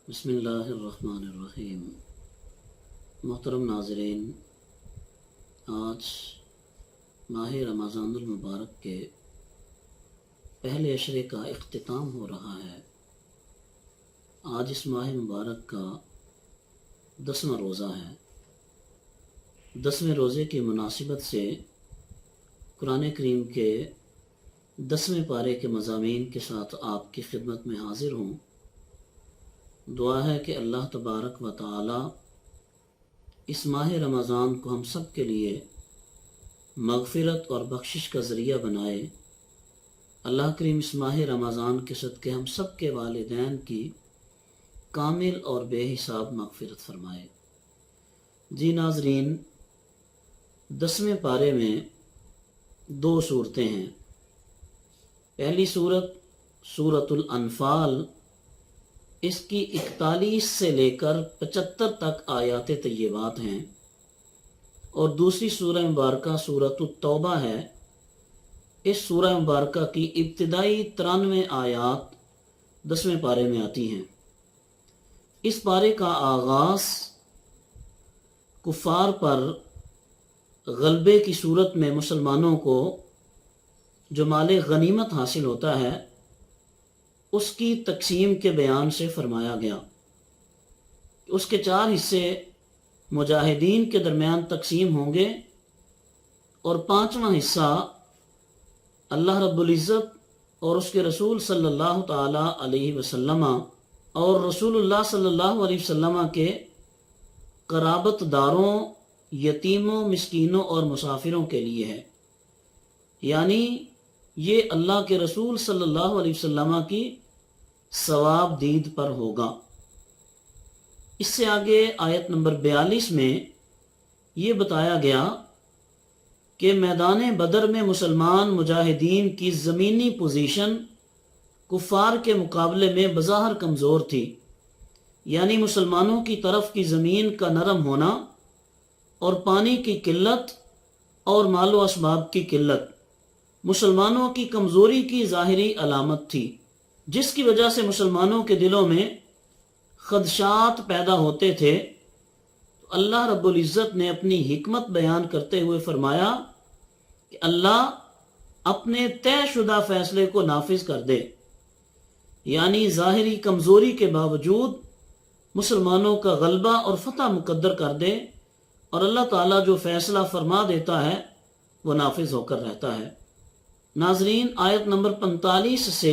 بسم اللہ الرحمن الرحیم۔ محترم ناظرین، آج ماہ رمضان المبارک کے پہلے عشرے کا اختتام ہو رہا ہے۔ آج اس ماہ مبارک کا 10واں روزہ ہے۔ 10ویں روزے کی مناسبت سے قرآن کریم کے 10ویں پارے کے مضامین کے ساتھ آپ کی خدمت میں حاضر ہوں۔ دعا ہے کہ اللہ تبارک و تعالی اس ماہ رمضان کو ہم سب کے لیے مغفرت اور بخشش کا ذریعہ بنائے۔ اللہ کریم اس ماہ رمضان کے صدقے ہم سب کے والدین کی کامل اور بے حساب مغفرت فرمائے۔ جی ناظرین، 10ویں پارے میں 2 صورتیں ہیں۔ پہلی صورت سورۃ الانفال، اس کی 41 سے لے کر 75 تک آیات طیبات ہیں، اور دوسری سورہ مبارکہ سورۃ التوبہ ہے۔ اس سورہ مبارکہ کی ابتدائی 93 آیات 10ویں پارے میں آتی ہیں۔ اس پارے کا آغاز کفار پر غلبے کی صورت میں مسلمانوں کو جو مال غنیمت حاصل ہوتا ہے اس کی تقسیم کے بیان سے فرمایا گیا۔ اس کے 4 حصے مجاہدین کے درمیان تقسیم ہوں گے، اور 5واں حصہ اللہ رب العزت اور اس کے رسول صلی اللہ تعالی علیہ وسلم اور رسول اللہ صلی اللہ علیہ وسلم کے قرابت داروں، یتیموں، مسکینوں اور مسافروں کے لیے ہے، یعنی یہ اللہ کے رسول صلی اللہ علیہ وسلم کی ثواب دید پر ہوگا۔ اس سے آگے آیت نمبر 42 میں یہ بتایا گیا کہ میدان بدر میں مسلمان مجاہدین کی زمینی پوزیشن کفار کے مقابلے میں بظاہر کمزور تھی، یعنی مسلمانوں کی طرف کی زمین کا نرم ہونا اور پانی کی قلت اور مال و اسباب کی قلت مسلمانوں کی کمزوری کی ظاہری علامت تھی، جس کی وجہ سے مسلمانوں کے دلوں میں خدشات پیدا ہوتے تھے۔ تو اللہ رب العزت نے اپنی حکمت بیان کرتے ہوئے فرمایا کہ اللہ اپنے طے شدہ فیصلے کو نافذ کر دے، یعنی ظاہری کمزوری کے باوجود مسلمانوں کا غلبہ اور فتح مقدر کر دے، اور اللہ تعالیٰ جو فیصلہ فرما دیتا ہے وہ نافذ ہو کر رہتا ہے۔ ناظرین، آیت نمبر 45 سے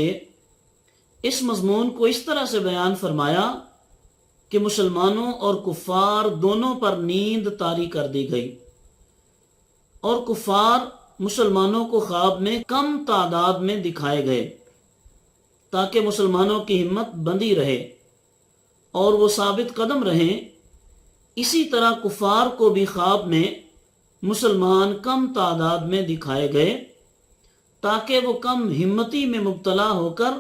اس مضمون کو اس طرح سے بیان فرمایا کہ مسلمانوں اور کفار دونوں پر نیند طاری کر دی گئی، اور کفار مسلمانوں کو خواب میں کم تعداد میں دکھائے گئے تاکہ مسلمانوں کی ہمت بندی رہے اور وہ ثابت قدم رہیں۔ اسی طرح کفار کو بھی خواب میں مسلمان کم تعداد میں دکھائے گئے تاکہ وہ کم ہمتی میں مبتلا ہو کر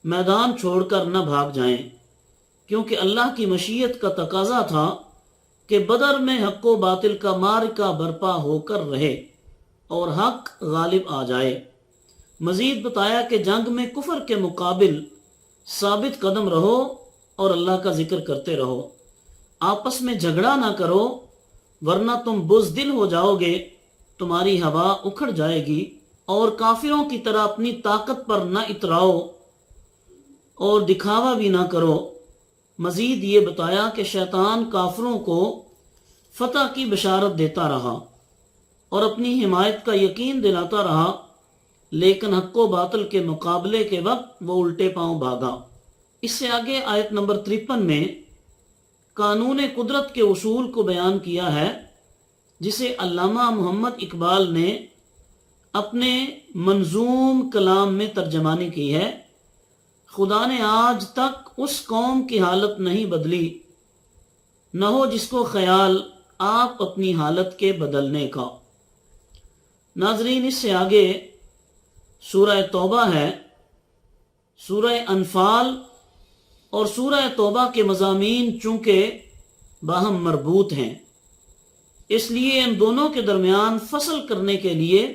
میدان چھوڑ کر نہ بھاگ جائیں، کیونکہ اللہ کی مشیت کا تقاضا تھا کہ بدر میں حق و باطل کا معرکہ برپا ہو کر رہے اور حق غالب آ جائے۔ مزید بتایا کہ جنگ میں کفر کے مقابل ثابت قدم رہو اور اللہ کا ذکر کرتے رہو، آپس میں جھگڑا نہ کرو ورنہ تم بزدل ہو جاؤ گے، تمہاری ہوا اکھڑ جائے گی، اور کافروں کی طرح اپنی طاقت پر نہ اتراؤ اور دکھاوا بھی نہ کرو۔ مزید یہ بتایا کہ شیطان کافروں کو فتح کی بشارت دیتا رہا اور اپنی حمایت کا یقین دلاتا رہا، لیکن حق و باطل کے مقابلے کے وقت وہ الٹے پاؤں بھاگا۔ اس سے آگے آیت نمبر 53 میں قانون قدرت کے اصول کو بیان کیا ہے، جسے علامہ محمد اقبال نے اپنے منظوم کلام میں ترجمانی کی ہے۔ خدا نے آج تک اس قوم کی حالت نہیں بدلی، نہ ہو جس کو خیال آپ اپنی حالت کے بدلنے کا۔ ناظرین، اس سے آگے سورہ توبہ ہے۔ سورہ انفال اور سورہ توبہ کے مضامین چونکہ باہم مربوط ہیں، اس لیے ان دونوں کے درمیان فصل کرنے کے لیے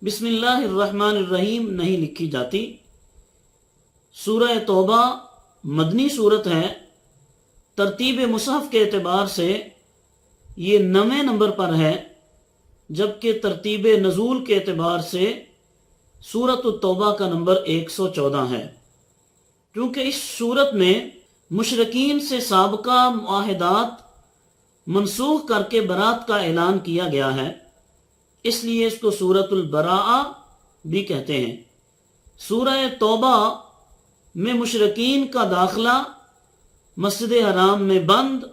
بسم اللہ الرحمن الرحیم نہیں لکھی جاتی۔ سورہ توبہ مدنی صورت ہے، ترتیب مصحف کے اعتبار سے یہ 9ویں نمبر پر ہے، جبکہ ترتیب نزول کے اعتبار سے سورۃ التوبہ کا نمبر 114 ہے۔ کیونکہ اس سورت میں مشرکین سے سابقہ معاہدات منسوخ کر کے برات کا اعلان کیا گیا ہے، اس لیے اس کو سورۃ البراءہ بھی کہتے ہیں۔ سورہ توبہ میں مشرکین کا داخلہ مسجد حرام میں بند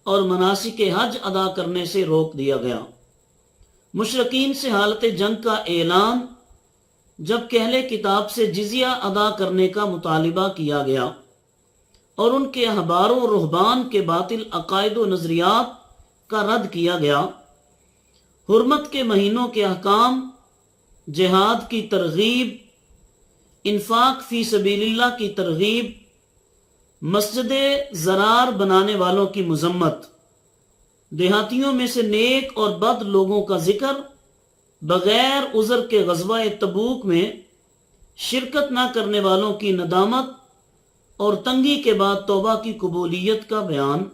اور مناسک حج ادا کرنے سے روک دیا گیا۔ مشرکین سے حالت جنگ کا اعلان، جب کہ اہل کتاب سے جزیہ ادا کرنے کا مطالبہ کیا گیا اور ان کے احبار و رہبان کے باطل عقائد و نظریات کا رد کیا گیا، حرمت کے مہینوں کے احکام، جہاد کی ترغیب، انفاق فی سبیل اللہ کی ترغیب، مسجد زرار بنانے والوں کی مذمت، دیہاتیوں میں سے نیک اور بد لوگوں کا ذکر، بغیر عذر کے غزوہ تبوک میں شرکت نہ کرنے والوں کی ندامت اور تنگی کے بعد توبہ کی قبولیت کا بیان،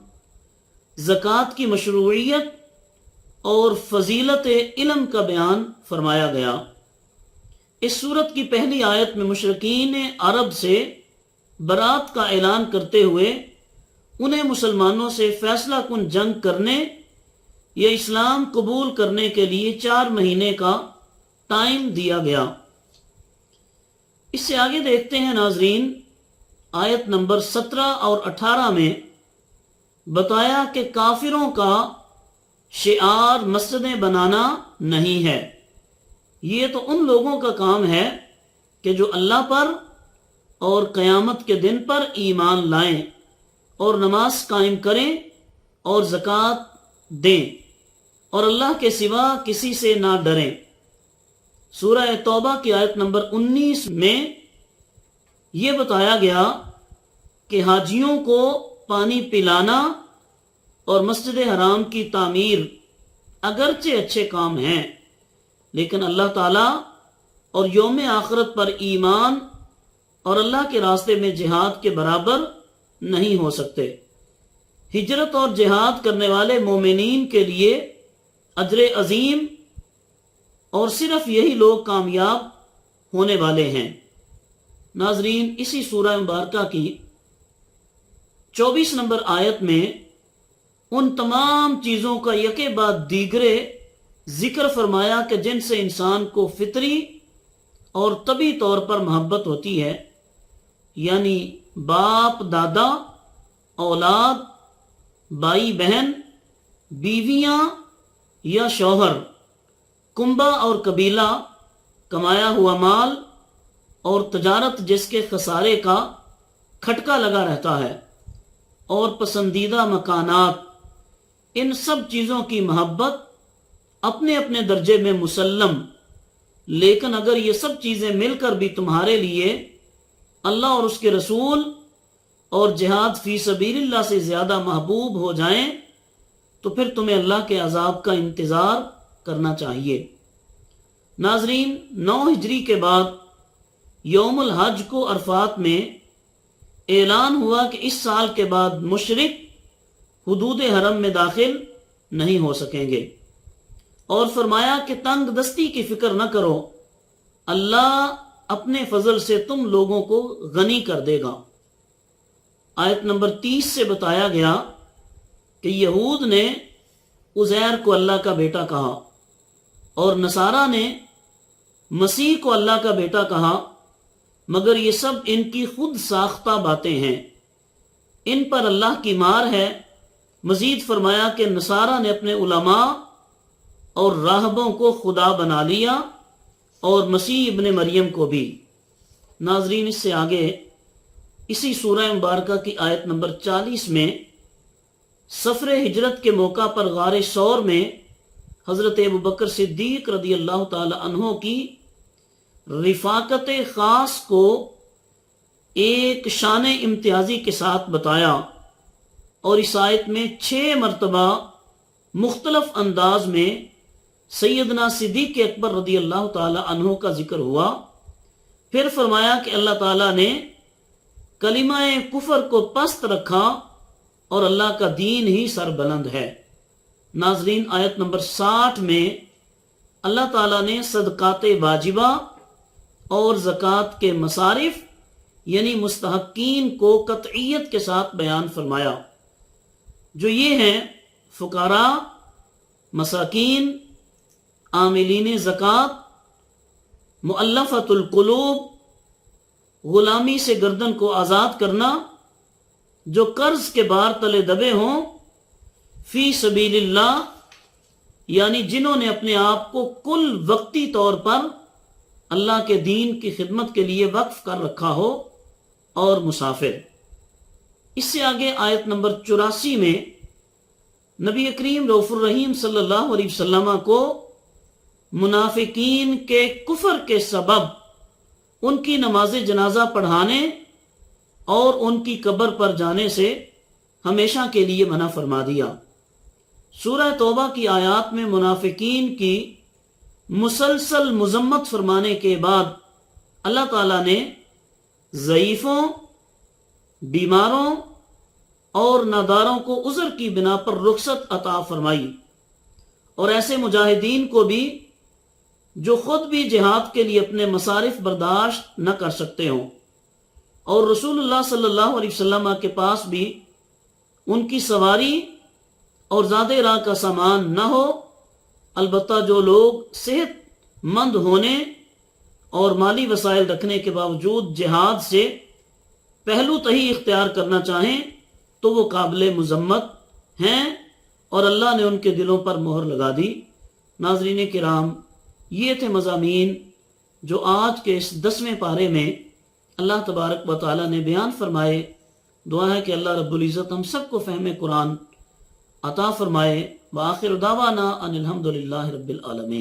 زکوٰۃ کی مشروعیت اور فضیلت علم کا بیان فرمایا گیا۔ اس سورت کی پہلی آیت میں مشرکین عرب سے برات کا اعلان کرتے ہوئے انہیں مسلمانوں سے فیصلہ کن جنگ کرنے یا اسلام قبول کرنے کے لیے 4 مہینے کا ٹائم دیا گیا۔ اس سے آگے دیکھتے ہیں ناظرین، آیت نمبر 17 اور 18 میں بتایا کہ کافروں کا شعار مسجدیں بنانا نہیں ہے، یہ تو ان لوگوں کا کام ہے کہ جو اللہ پر اور قیامت کے دن پر ایمان لائیں اور نماز قائم کریں اور زکوٰۃ دیں اور اللہ کے سوا کسی سے نہ ڈریں۔ سورہ توبہ کی آیت نمبر 19 میں یہ بتایا گیا کہ حاجیوں کو پانی پلانا اور مسجد حرام کی تعمیر اگرچہ اچھے کام ہیں، لیکن اللہ تعالیٰ اور یوم آخرت پر ایمان اور اللہ کے راستے میں جہاد کے برابر نہیں ہو سکتے۔ ہجرت اور جہاد کرنے والے مومنین کے لیے اجر عظیم، اور صرف یہی لوگ کامیاب ہونے والے ہیں۔ ناظرین، اسی سورہ مبارکہ کی 24 نمبر آیت میں ان تمام چیزوں کا یکے بعد دیگرے ذکر فرمایا کہ جن سے انسان کو فطری اور طبی طور پر محبت ہوتی ہے، یعنی باپ دادا، اولاد، بھائی بہن، بیویاں یا شوہر، کنبہ اور قبیلہ، کمایا ہوا مال اور تجارت جس کے خسارے کا کھٹکا لگا رہتا ہے، اور پسندیدہ مکانات، ان سب چیزوں کی محبت اپنے اپنے درجے میں مسلم، لیکن اگر یہ سب چیزیں مل کر بھی تمہارے لیے اللہ اور اس کے رسول اور جہاد فی سبیل اللہ سے زیادہ محبوب ہو جائیں تو پھر تمہیں اللہ کے عذاب کا انتظار کرنا چاہیے۔ ناظرین، 9 ہجری کے بعد یوم الحج کو عرفات میں اعلان ہوا کہ اس سال کے بعد مشرک حدود حرم میں داخل نہیں ہو سکیں گے، اور فرمایا کہ تنگ دستی کی فکر نہ کرو، اللہ اپنے فضل سے تم لوگوں کو غنی کر دے گا۔ آیت نمبر 30 سے بتایا گیا کہ یہود نے عزیر کو اللہ کا بیٹا کہا اور نصارہ نے مسیح کو اللہ کا بیٹا کہا، مگر یہ سب ان کی خود ساختہ باتیں ہیں، ان پر اللہ کی مار ہے۔ مزید فرمایا کہ نصارہ نے اپنے علماء اور راہبوں کو خدا بنا لیا اور مسیح ابن مریم کو بھی۔ ناظرین، اس سے آگے اسی سورہ مبارکہ کی آیت نمبر 40 میں سفر ہجرت کے موقع پر غار ثور میں حضرت ابوبکر صدیق رضی اللہ تعالی عنہ کی رفاقت خاص کو ایک شان امتیازی کے ساتھ بتایا، اور اس آیت میں 6 مرتبہ مختلف انداز میں سیدنا صدیق اکبر رضی اللہ تعالی عنہ کا ذکر ہوا۔ پھر فرمایا کہ اللہ تعالیٰ نے کلمہ کفر کو پست رکھا اور اللہ کا دین ہی سر بلند ہے۔ ناظرین، آیت نمبر 60 میں اللہ تعالیٰ نے صدقات واجبہ اور زکوٰۃ کے مصارف یعنی مستحقین کو قطعیت کے ساتھ بیان فرمایا، جو یہ ہیں فقراء، مساکین، عاملین زکوٰۃ، مؤلفۃ القلوب، غلامی سے گردن کو آزاد کرنا، جو قرض کے بار تلے دبے ہوں، فی سبیل اللہ یعنی جنہوں نے اپنے آپ کو کل وقتی طور پر اللہ کے دین کی خدمت کے لیے وقف کر رکھا ہو، اور مسافر۔ اس سے آگے آیت نمبر 84 میں نبی کریم رؤوف الرحیم صلی اللہ علیہ وسلم کو منافقین کے کفر کے سبب ان کی نماز جنازہ پڑھانے اور ان کی قبر پر جانے سے ہمیشہ کے لیے منع فرما دیا۔ سورہ توبہ کی آیات میں منافقین کی مسلسل مذمت فرمانے کے بعد اللہ تعالیٰ نے ضعیفوں، بیماروں اور ناداروں کو عذر کی بنا پر رخصت عطا فرمائی، اور ایسے مجاہدین کو بھی جو خود بھی جہاد کے لیے اپنے مصارف برداشت نہ کر سکتے ہوں، اور رسول اللہ صلی اللہ علیہ وسلم کے پاس بھی ان کی سواری اور زیادہ راہ کا سامان نہ ہو۔ البتہ جو لوگ صحت مند ہونے اور مالی وسائل رکھنے کے باوجود جہاد سے پہلو تہی اختیار کرنا چاہیں تو وہ قابل مذمت ہیں، اور اللہ نے ان کے دلوں پر مہر لگا دی۔ ناظرین کرام، یہ تھے مضامین جو آج کے اس 10ویں پارے میں اللہ تبارک و تعالیٰ نے بیان فرمائے۔ دعا ہے کہ اللہ رب العزت ہم سب کو فہم قرآن عطا فرمائے۔ وآخر دعوانا ان الحمدللہ رب العالمین۔